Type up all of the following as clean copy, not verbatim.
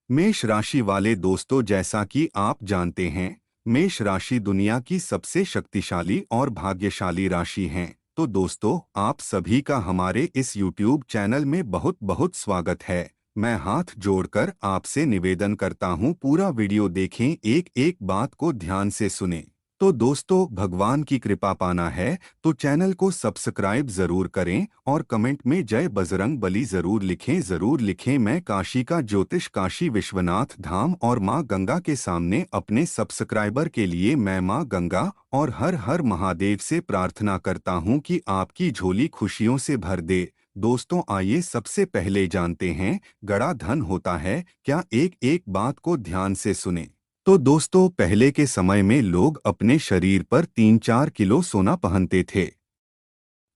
मेष राशि वाले दोस्तों, जैसा कि आप जानते हैं, मेष राशि दुनिया की सबसे शक्तिशाली और भाग्यशाली राशि है। तो दोस्तों, आप सभी का हमारे इस YouTube चैनल में बहुत बहुत स्वागत है। मैं हाथ जोड़कर आपसे निवेदन करता हूं, पूरा वीडियो देखें, एक एक बात को ध्यान से सुनें। तो दोस्तों, भगवान की कृपा पाना है तो चैनल को सब्सक्राइब जरूर करें और कमेंट में जय बजरंग बली जरूर लिखें। मैं काशी का ज्योतिष, काशी विश्वनाथ धाम और मां गंगा के सामने अपने सब्सक्राइबर के लिए मैं मां गंगा और हर हर महादेव से प्रार्थना करता हूं कि आपकी झोली खुशियों से भर दे। दोस्तों, आइए सबसे पहले जानते हैं, गड़ा धन होता है क्या? एक एक बात को ध्यान से सुने। तो दोस्तों, पहले के समय में लोग अपने शरीर पर 3-4 किलो सोना पहनते थे।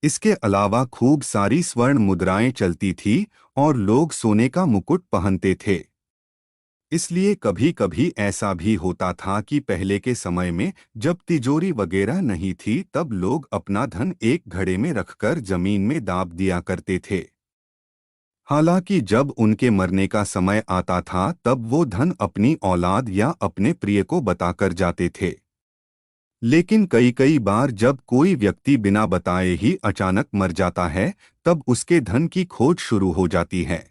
इसके अलावा खूब सारी स्वर्ण मुद्राएं चलती थी और लोग सोने का मुकुट पहनते थे। इसलिए कभी कभी ऐसा भी होता था कि पहले के समय में जब तिजोरी वगैरह नहीं थी, तब लोग अपना धन एक घड़े में रखकर जमीन में दाब दिया करते थे। हालांकि जब उनके मरने का समय आता था, तब वो धन अपनी औलाद या अपने प्रिय को बताकर जाते थे। लेकिन कई कई बार जब कोई व्यक्ति बिना बताए ही अचानक मर जाता है, तब उसके धन की खोज शुरू हो जाती है।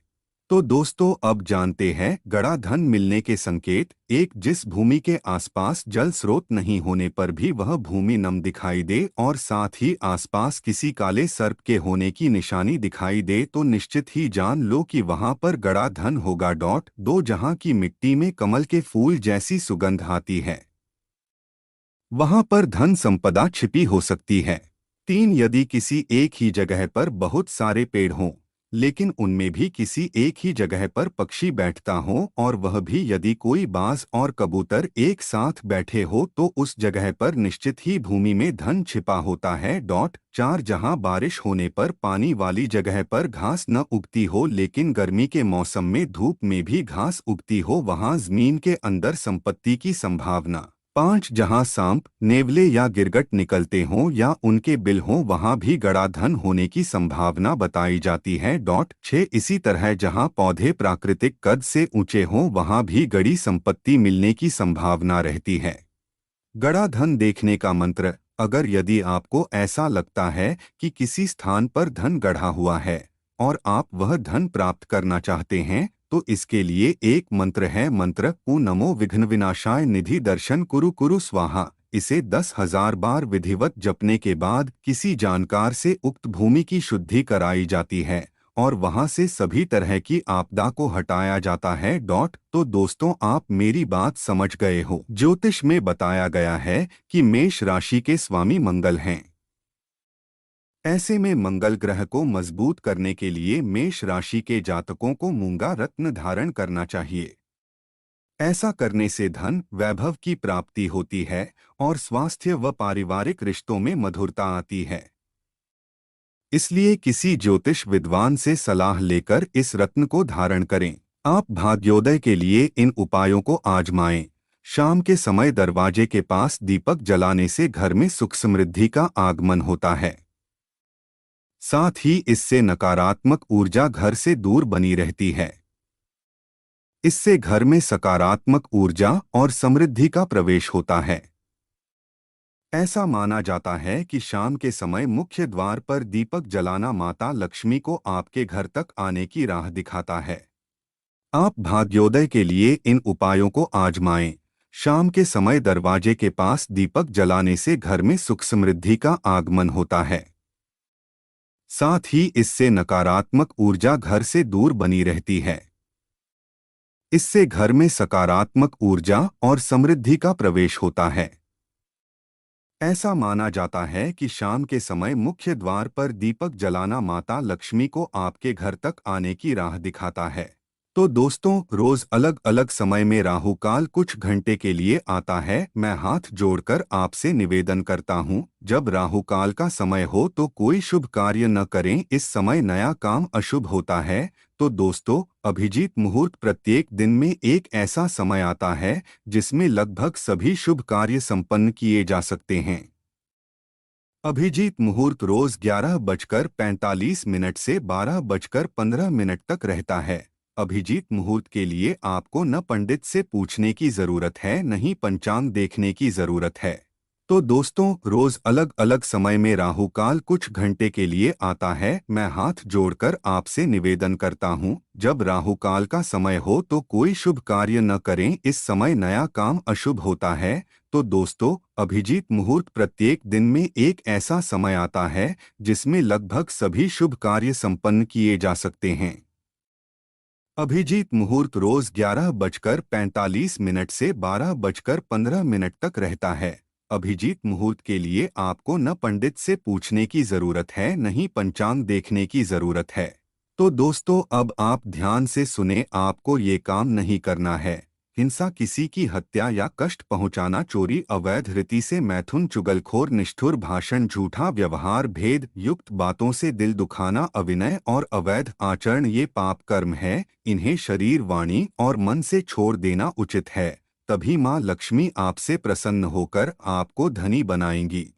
तो दोस्तों, अब जानते हैं गड़ा धन मिलने के संकेत। एक, जिस भूमि के आसपास जल स्रोत नहीं होने पर भी वह भूमि नम दिखाई दे और साथ ही आसपास किसी काले सर्प के होने की निशानी दिखाई दे, तो निश्चित ही जान लो कि वहां पर गड़ा धन होगा। 2, जहां की मिट्टी में कमल के फूल जैसी सुगंध आती है, वहां पर धन संपदा छिपी हो सकती है। 3, यदि किसी एक ही जगह पर बहुत सारे पेड़ हों, लेकिन उनमें भी किसी एक ही जगह पर पक्षी बैठता हो और वह भी यदि कोई बाज और कबूतर एक साथ बैठे हो, तो उस जगह पर निश्चित ही भूमि में धन छिपा होता है। 4, जहां बारिश होने पर पानी वाली जगह पर घास न उगती हो, लेकिन गर्मी के मौसम में धूप में भी घास उगती हो, वहां जमीन के अंदर संपत्ति की संभावना। 5, जहां सांप, नेवले या गिरगट निकलते हों या उनके बिल हों, वहां भी गड़ा धन होने की संभावना बताई जाती है। 6, इसी तरह जहां पौधे प्राकृतिक कद से ऊंचे हों, वहां भी गड़ी संपत्ति मिलने की संभावना रहती है। गड़ा धन देखने का मंत्र। अगर यदि आपको ऐसा लगता है कि किसी स्थान पर धन गढ़ा हुआ है और आप वह धन प्राप्त करना चाहते हैं, तो इसके लिए एक मंत्र है। मंत्र: ऊ नमो विघ्न विनाशाय निधि दर्शन कुरु कुरु स्वाहा। इसे 10,000 बार विधिवत जपने के बाद किसी जानकार से उक्त भूमि की शुद्धि कराई जाती है और वहां से सभी तरह की आपदा को हटाया जाता है। तो दोस्तों, आप मेरी बात समझ गए हो। ज्योतिष में बताया गया है कि मेष राशि के स्वामी मंगल हैं। ऐसे में मंगल ग्रह को मजबूत करने के लिए मेष राशि के जातकों को मूंगा रत्न धारण करना चाहिए। ऐसा करने से धन वैभव की प्राप्ति होती है और स्वास्थ्य व पारिवारिक रिश्तों में मधुरता आती है। इसलिए किसी ज्योतिष विद्वान से सलाह लेकर इस रत्न को धारण करें। आप भाग्योदय के लिए इन उपायों को आजमाएं। शाम के समय दरवाजे के पास दीपक जलाने से घर में सुख समृद्धि का आगमन होता है। साथ ही इससे नकारात्मक ऊर्जा घर से दूर बनी रहती है। इससे घर में सकारात्मक ऊर्जा और समृद्धि का प्रवेश होता है। ऐसा माना जाता है कि शाम के समय मुख्य द्वार पर दीपक जलाना माता लक्ष्मी को आपके घर तक आने की राह दिखाता है। आप भाग्योदय के लिए इन उपायों को आजमाएं। शाम के समय दरवाजे के पास दीपक जलाने से घर में सुख समृद्धि का आगमन होता है। साथ ही इससे नकारात्मक ऊर्जा घर से दूर बनी रहती है। इससे घर में सकारात्मक ऊर्जा और समृद्धि का प्रवेश होता है। ऐसा माना जाता है कि शाम के समय मुख्य द्वार पर दीपक जलाना माता लक्ष्मी को आपके घर तक आने की राह दिखाता है। तो दोस्तों, रोज अलग अलग समय में राहु काल कुछ घंटे के लिए आता है। मैं हाथ जोड़कर आपसे निवेदन करता हूँ, जब राहु काल का समय हो तो कोई शुभ कार्य न करें। इस समय नया काम अशुभ होता है। तो दोस्तों, अभिजीत मुहूर्त प्रत्येक दिन में एक ऐसा समय आता है जिसमें लगभग सभी शुभ कार्य संपन्न किए जा सकते हैं। अभिजीत मुहूर्त रोज 11:45 से 12:15 तक रहता है। अभिजीत मुहूर्त के लिए आपको न पंडित से पूछने की जरूरत है, न ही पंचांग देखने की जरूरत है। तो दोस्तों, रोज अलग अलग समय में राहु काल कुछ घंटे के लिए आता है। मैं हाथ जोड़कर आपसे निवेदन करता हूँ, जब राहु काल का समय हो तो कोई शुभ कार्य न करें। इस समय नया काम अशुभ होता है। तो दोस्तों, अभिजीत मुहूर्त प्रत्येक दिन में एक ऐसा समय आता है जिसमें लगभग सभी शुभ कार्य संपन्न किए जा सकते हैं। अभिजीत मुहूर्त रोज 11:45 से 12:15 तक रहता है। अभिजीत मुहूर्त के लिए आपको न पंडित से पूछने की जरूरत है, न ही पंचांग देखने की जरूरत है। तो दोस्तों, अब आप ध्यान से सुने, आपको ये काम नहीं करना है। हिंसा, किसी की हत्या या कष्ट पहुंचाना, चोरी, अवैध रीति से मैथुन, चुगलखोर, निष्ठुर भाषण, झूठा व्यवहार, भेद युक्त बातों से दिल दुखाना, अविनय और अवैध आचरण ये पाप कर्म है। इन्हें शरीर, वाणी और मन से छोड़ देना उचित है। तभी माँ लक्ष्मी आपसे प्रसन्न होकर आपको धनी बनाएंगी।